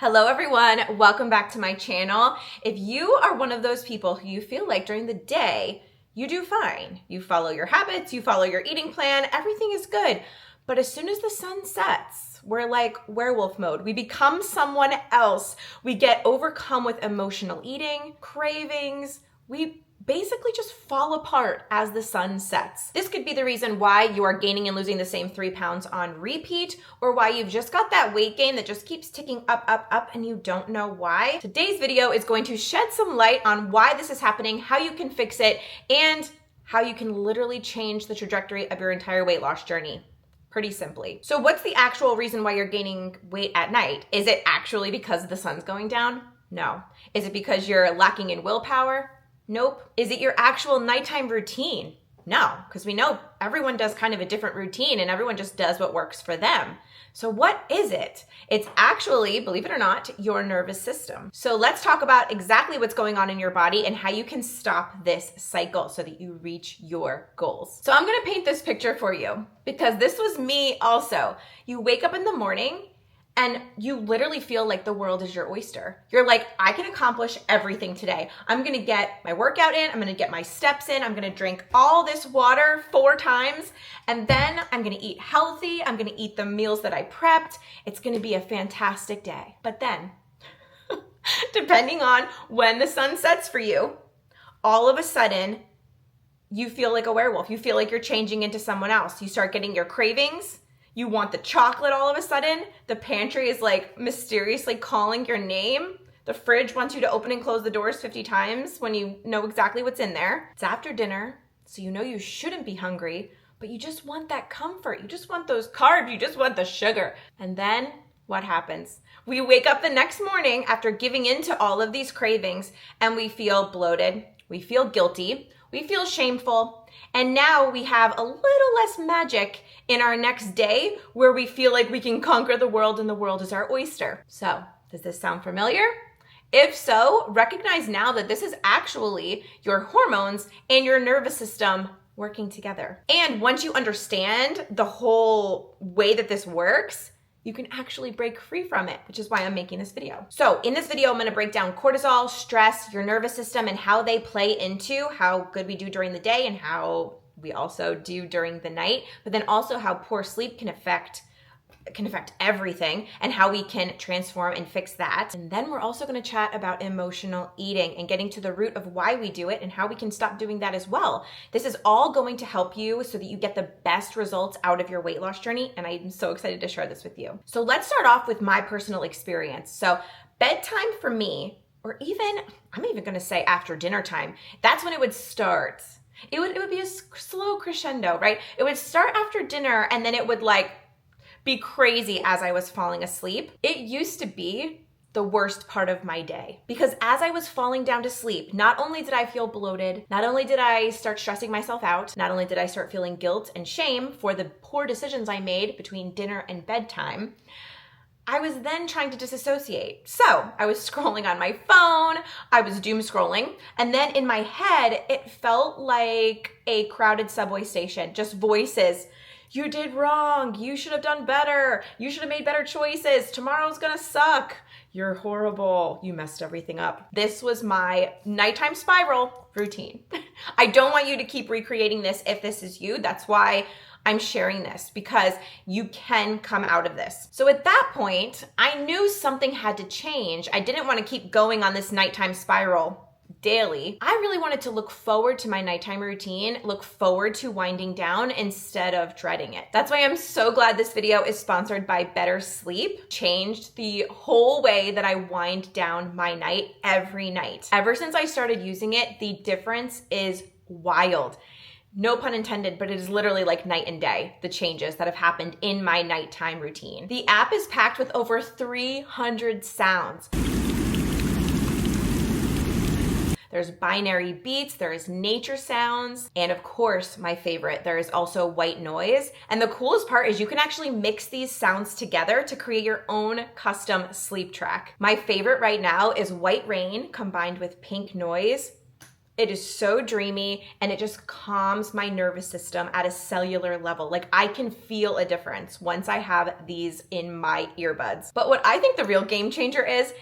Hello everyone, welcome back to my channel. If you are one of those people who you feel like during the day, you do fine. You follow your habits, you follow your eating plan, everything is good. But as soon as the sun sets, we're like werewolf mode. We become someone else. We get overcome with emotional eating, cravings. We basically just fall apart as the sun sets. This could be the reason why you are gaining and losing the same 3 pounds on repeat, or why you've just got that weight gain that just keeps ticking up and you don't know why. Today's video is going to shed some light on why this is happening, how you can fix it, and how you can literally change the trajectory of your entire weight loss journey. Pretty simply. So what's the actual reason why you're gaining weight at night? Is it actually because the sun's going down? No. Is it because you're lacking in willpower? Nope. Is it your actual nighttime routine? No, because we know everyone does kind of a different routine and everyone just does what works for them. So what is it? It's actually, believe it or not, your nervous system. So let's talk about exactly what's going on in your body and how you can stop this cycle so that you reach your goals. So I'm gonna paint this picture for you because this was me also. You wake up in the morning and you literally feel like the world is your oyster. You're like, I can accomplish everything today. I'm gonna get my workout in, I'm gonna get my steps in, I'm gonna drink all this water 4 times, and then I'm gonna eat healthy, I'm gonna eat the meals that I prepped. It's gonna be a fantastic day. But then, depending on when the sun sets for you, all of a sudden, you feel like a werewolf. You feel like you're changing into someone else. You start getting your cravings. You want the chocolate all of a sudden. The pantry is like mysteriously calling your name. The fridge wants you to open and close the doors 50 times when you know exactly what's in there. It's after dinner, so you know you shouldn't be hungry, but you just want that comfort. You just want those carbs. You just want the sugar. And then what happens? We wake up the next morning after giving in to all of these cravings and we feel bloated. We feel guilty. We feel shameful. And now we have a little less magic in our next day where we feel like we can conquer the world and the world is our oyster. So, does this sound familiar? If so, recognize now that this is actually your hormones and your nervous system working together. And once you understand the whole way that this works, you can actually break free from it, which is why I'm making this video. So in this video, I'm gonna break down cortisol, stress, your nervous system, and how they play into how good we do during the day and how we also do during the night, but then also how poor sleep can affect everything and how we can transform and fix that. And then we're also going to chat about emotional eating and getting to the root of why we do it and how we can stop doing that as well. This is all going to help you so that you get the best results out of your weight loss journey, and I'm so excited to share this with you. So let's start off with my personal experience. So bedtime for me, or I'm even going to say after dinner time, that's when it would start. It would be a slow crescendo, right? It would start after dinner and then it would like be crazy as I was falling asleep. It used to be the worst part of my day because as I was falling down to sleep, not only did I feel bloated, not only did I start stressing myself out, not only did I start feeling guilt and shame for the poor decisions I made between dinner and bedtime, I was then trying to disassociate. So I was scrolling on my phone, I was doom scrolling, and then in my head, it felt like a crowded subway station, just voices. You did wrong. You should have done better. You should have made better choices. Tomorrow's gonna suck. You're horrible. You messed everything up. This was my nighttime spiral routine. I don't want you to keep recreating this if this is you. That's why I'm sharing this, because you can come out of this. So at that point, I knew something had to change. I didn't want to keep going on this nighttime spiral daily. I really wanted to look forward to my nighttime routine, look forward to winding down instead of dreading it. That's why I'm so glad this video is sponsored by Better Sleep. Changed the whole way that I wind down my night every night. Ever since I started using it, the difference is wild. No pun intended, but it is literally like night and day, the changes that have happened in my nighttime routine. The app is packed with over 300 sounds. There's binary beats, there's nature sounds, and of course, my favorite, there is also white noise. And the coolest part is you can actually mix these sounds together to create your own custom sleep track. My favorite right now is white rain combined with pink noise. It is so dreamy, and it just calms my nervous system at a cellular level. Like, I can feel a difference once I have these in my earbuds. But what I think the real game changer is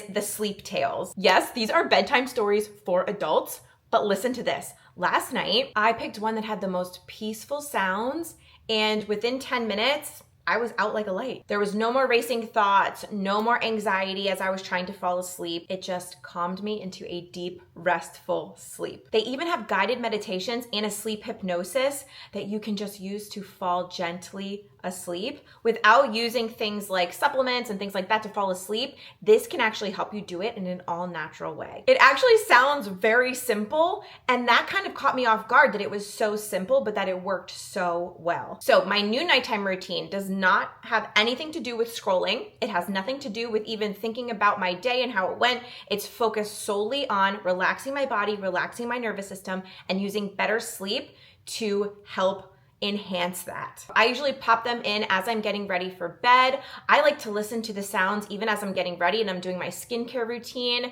the sleep tales. Yes, these are bedtime stories for adults, but listen to this. Last night, I picked one that had the most peaceful sounds, and within 10 minutes, I was out like a light. There was no more racing thoughts, no more anxiety as I was trying to fall asleep. It just calmed me into a deep, restful sleep. They even have guided meditations and a sleep hypnosis that you can just use to fall gently asleep without using things like supplements and things like that to fall asleep. This can actually help you do it in an all natural way. It actually sounds very simple, and that kind of caught me off guard that it was so simple, but that it worked so well. So my new nighttime routine does not have anything to do with scrolling. It has nothing to do with even thinking about my day and how it went. It's focused solely on relaxing my body, relaxing my nervous system, and using better sleep to help enhance that. I usually pop them in as I'm getting ready for bed. I like to listen to the sounds even as I'm getting ready and I'm doing my skincare routine.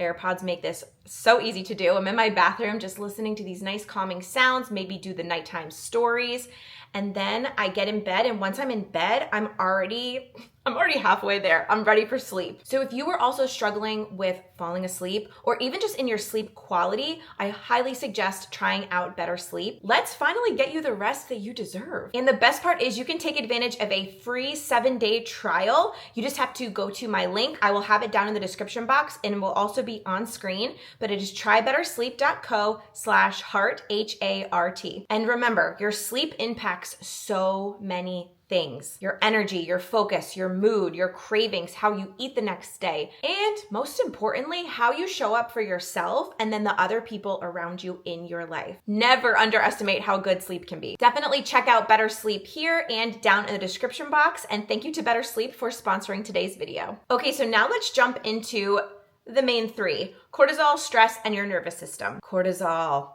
AirPods make this so easy to do. I'm in my bathroom just listening to these nice calming sounds, maybe do the nighttime stories. And then I get in bed, and once I'm in bed, I'm already halfway there. I'm ready for sleep. So if you were also struggling with falling asleep or even just in your sleep quality, I highly suggest trying out Better Sleep. Let's finally get you the rest that you deserve. And the best part is you can take advantage of a free 7-day trial. You just have to go to my link. I will have it down in the description box, and it will also be on screen, but it is trybettersleep.co/Hart, H-A-R-T. And remember, your sleep impacts so many things: your energy, your focus, your mood, your cravings, how you eat the next day, and most importantly, how you show up for yourself and then the other people around you in your life. Never underestimate how good sleep can be. Definitely check out Better Sleep here and down in the description box, and thank you to Better Sleep for sponsoring today's video. Okay, so now let's jump into the main three: cortisol, stress, and your nervous system. Cortisol.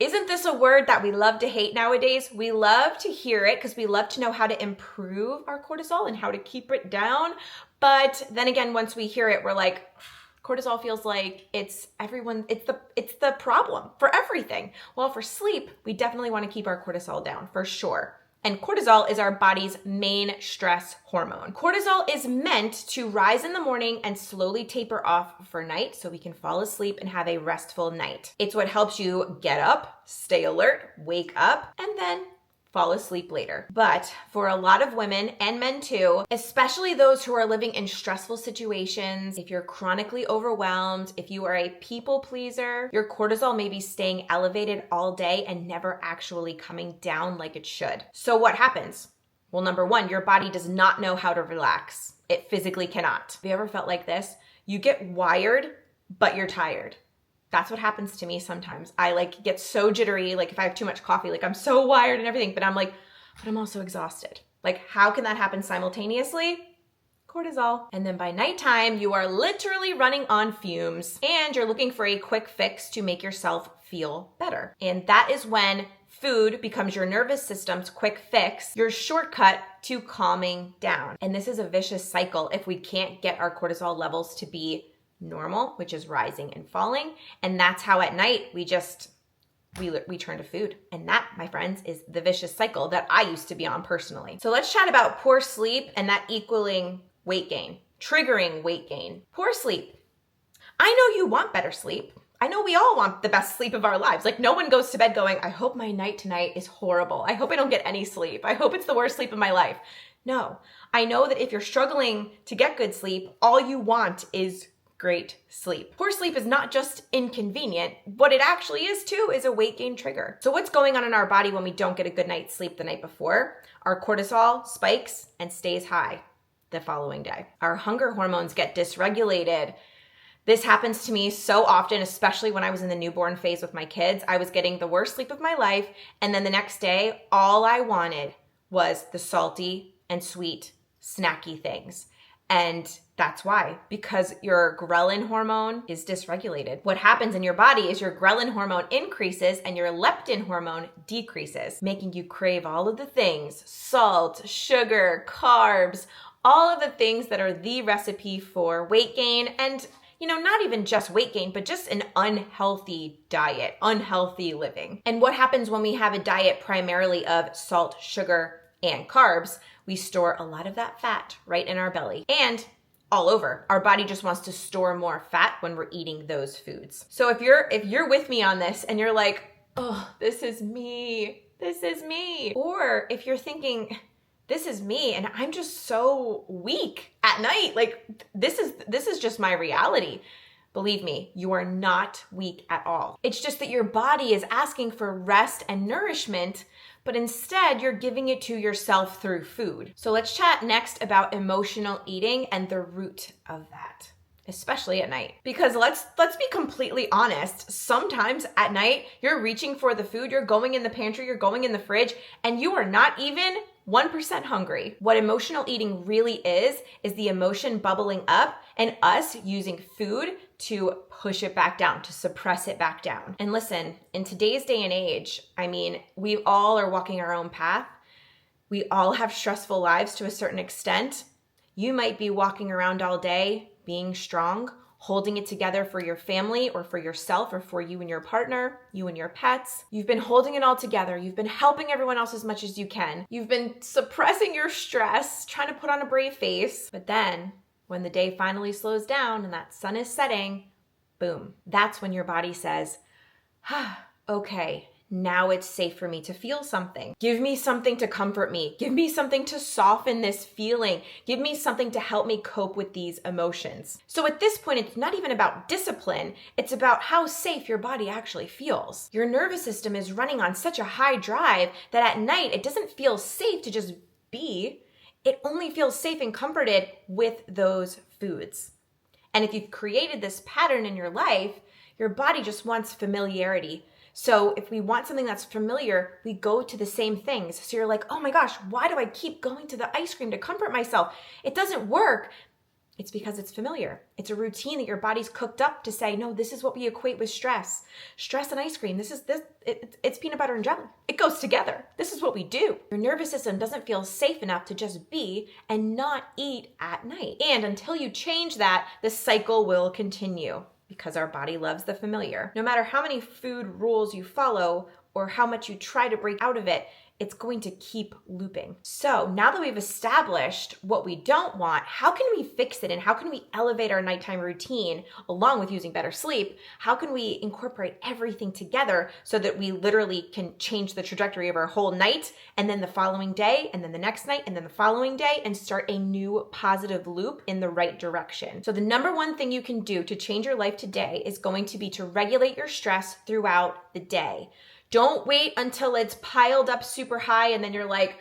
Isn't this a word that we love to hate nowadays? We love to hear it because we love to know how to improve our cortisol and how to keep it down. But then again, once we hear it, we're like, cortisol feels like it's the problem for everything. Well, for sleep, we definitely want to keep our cortisol down for sure. And cortisol is our body's main stress hormone. Cortisol is meant to rise in the morning and slowly taper off for night so we can fall asleep and have a restful night. It's what helps you get up, stay alert, wake up, and then fall asleep later. But for a lot of women and men too, especially those who are living in stressful situations, if you're chronically overwhelmed, if you are a people pleaser, your cortisol may be staying elevated all day and never actually coming down like it should. So what happens? Well, number one, your body does not know how to relax. It physically cannot. Have you ever felt like this? You get wired, but you're tired. That's what happens to me sometimes. I get so jittery, if I have too much coffee, I'm so wired and everything, but I'm also exhausted. How can that happen simultaneously? Cortisol. And then by nighttime, you are literally running on fumes and you're looking for a quick fix to make yourself feel better. And that is when food becomes your nervous system's quick fix, your shortcut to calming down. And this is a vicious cycle if we can't get our cortisol levels to be normal, which is rising and falling. And that's how at night we turn to food. And that, my friends, is the vicious cycle that I used to be on personally. So let's chat about poor sleep and that equaling weight gain, triggering weight gain. Poor sleep. I know you want better sleep. I know we all want the best sleep of our lives. No one goes to bed going, I hope my night tonight is horrible. I hope I don't get any sleep. I hope it's the worst sleep of my life. No, I know that if you're struggling to get good sleep, all you want is great sleep. Poor sleep is not just inconvenient. What it actually is too is a weight gain trigger. So what's going on in our body when we don't get a good night's sleep the night before? Our cortisol spikes and stays high the following day. Our hunger hormones get dysregulated. This happens to me so often, especially when I was in the newborn phase with my kids. I was getting the worst sleep of my life, and then the next day, all I wanted was the salty and sweet, snacky things. And that's why, because your ghrelin hormone is dysregulated. What happens in your body is your ghrelin hormone increases and your leptin hormone decreases, making you crave all of the things: salt, sugar, carbs, all of the things that are the recipe for weight gain. And not even just weight gain, but just an unhealthy diet, unhealthy living. And what happens when we have a diet primarily of salt, sugar, and carbs? We store a lot of that fat right in our belly and all over. Our body just wants to store more fat when we're eating those foods. So if you're with me on this and you're like, oh, this is me. Or if you're thinking, this is me and I'm just so weak at night, like this is just my reality. Believe me, you are not weak at all. It's just that your body is asking for rest and nourishment, but instead you're giving it to yourself through food. So let's chat next about emotional eating and the root of that, especially at night. Because let's be completely honest, sometimes at night you're reaching for the food, you're going in the pantry, you're going in the fridge, and you are not even 1% hungry. What emotional eating really is the emotion bubbling up and us using food to push it back down, to suppress it back down. And listen, in today's day and age, we all are walking our own path. We all have stressful lives to a certain extent. You might be walking around all day being strong, holding it together for your family or for yourself or for you and your partner, you and your pets. You've been holding it all together. You've been helping everyone else as much as you can. You've been suppressing your stress, trying to put on a brave face. But then when the day finally slows down and that sun is setting, boom, that's when your body says, okay, now it's safe for me to feel something. Give me something to comfort me. Give me something to soften this feeling. Give me something to help me cope with these emotions. So at this point, it's not even about discipline. It's about how safe your body actually feels. Your nervous system is running on such a high drive that at night, it doesn't feel safe to just be. It only feels safe and comforted with those foods. And if you've created this pattern in your life, your body just wants familiarity. So if we want something that's familiar, we go to the same things. So you're like, oh my gosh, why do I keep going to the ice cream to comfort myself? It doesn't work. It's because it's familiar. It's a routine that your body's cooked up to say, no, this is what we equate with stress. Stress and ice cream, it's peanut butter and jelly. It goes together. This is what we do. Your nervous system doesn't feel safe enough to just be and not eat at night. And until you change that, the cycle will continue. Because our body loves the familiar. No matter how many food rules you follow or how much you try to break out of it, it's going to keep looping. So now that we've established what we don't want, how can we fix it and how can we elevate our nighttime routine along with using better sleep? How can we incorporate everything together so that we literally can change the trajectory of our whole night and then the following day and then the next night and then the following day and start a new positive loop in the right direction? So the number one thing you can do to change your life today is going to be to regulate your stress throughout the day. Don't wait until it's piled up super high and then you're like,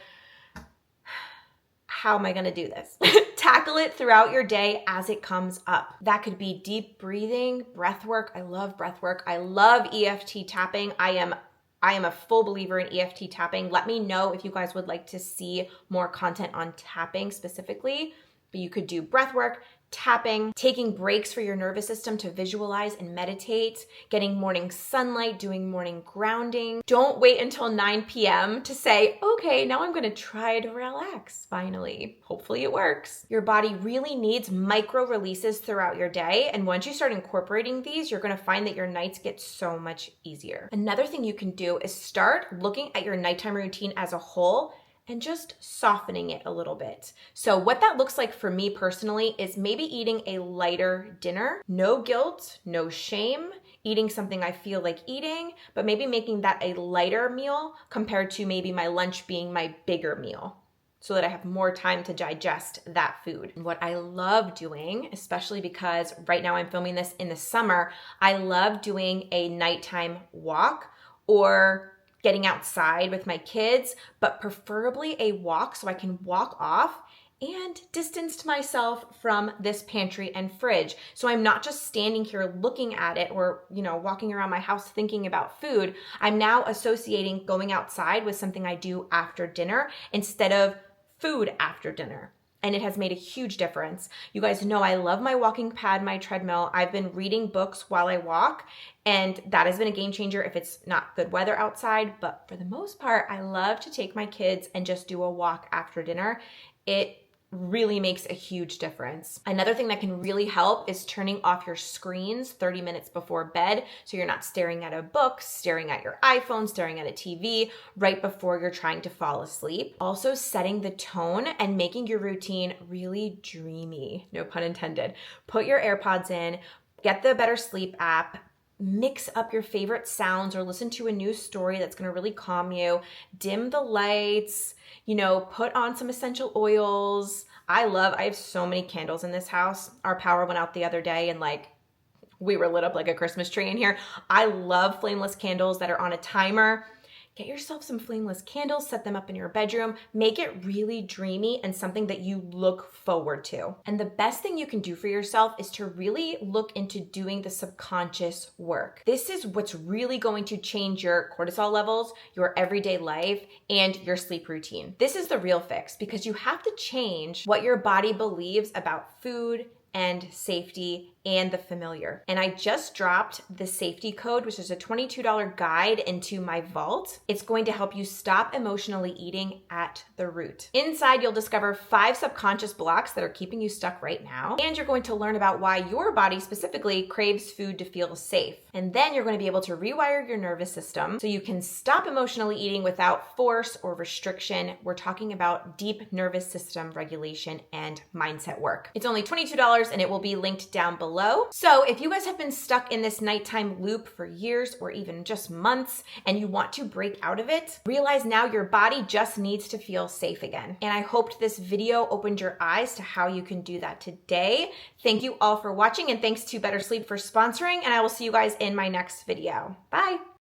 how am I going to do this? Tackle it throughout your day as it comes up. That could be deep breathing, breath work. I love breath work. I love EFT tapping. I am a full believer in EFT tapping. Let me know if you guys would like to see more content on tapping specifically. But you could do breath work, tapping, taking breaks for your nervous system to visualize and meditate, getting morning sunlight, doing morning grounding. Don't wait until 9 p.m. to say, okay, now I'm going to try to relax finally. Hopefully it works. Your body really needs micro releases throughout your day. And once you start incorporating these, you're going to find that your nights get so much easier. Another thing you can do is start looking at your nighttime routine as a whole and just softening it a little bit. So what that looks like for me personally is maybe eating a lighter dinner, no guilt, no shame, eating something I feel like eating, but maybe making that a lighter meal compared to maybe my lunch being my bigger meal so that I have more time to digest that food. And what I love doing, especially because right now I'm filming this in the summer, I love doing a nighttime walk or getting outside with my kids, but preferably a walk so I can walk off and distance myself from this pantry and fridge. So I'm not just standing here looking at it or, walking around my house thinking about food. I'm now associating going outside with something I do after dinner instead of food after dinner. And it has made a huge difference. You guys know I love my walking pad, my treadmill. I've been reading books while I walk, and that has been a game changer if it's not good weather outside. But for the most part, I love to take my kids and just do a walk after dinner. It really makes a huge difference. Another thing that can really help is turning off your screens 30 minutes before bed so you're not staring at a book, staring at your iPhone, staring at a TV right before you're trying to fall asleep. Also setting the tone and making your routine really dreamy, no pun intended. Put your AirPods in, get the Better Sleep app, mix up your favorite sounds or listen to a new story that's going to really calm you, dim the lights, put on some essential oils. I have so many candles in this house. Our power went out the other day and we were lit up like a Christmas tree in here. I love flameless candles that are on a timer. Get yourself some flameless candles, set them up in your bedroom, make it really dreamy and something that you look forward to. And the best thing you can do for yourself is to really look into doing the subconscious work. This is what's really going to change your cortisol levels, your everyday life, and your sleep routine. This is the real fix because you have to change what your body believes about food and safety and the familiar. And I just dropped the safety code, which is a $22 guide into my vault. It's going to help you stop emotionally eating at the root. Inside, you'll discover 5 subconscious blocks that are keeping you stuck right now. And you're going to learn about why your body specifically craves food to feel safe. And then you're going to be able to rewire your nervous system so you can stop emotionally eating without force or restriction. We're talking about deep nervous system regulation and mindset work. It's only $22 and it will be linked down below. So if you guys have been stuck in this nighttime loop for years or even just months and you want to break out of it, realize now your body just needs to feel safe again. And I hoped this video opened your eyes to how you can do that today. Thank you all for watching and thanks to Better Sleep for sponsoring, and I will see you guys in my next video. Bye.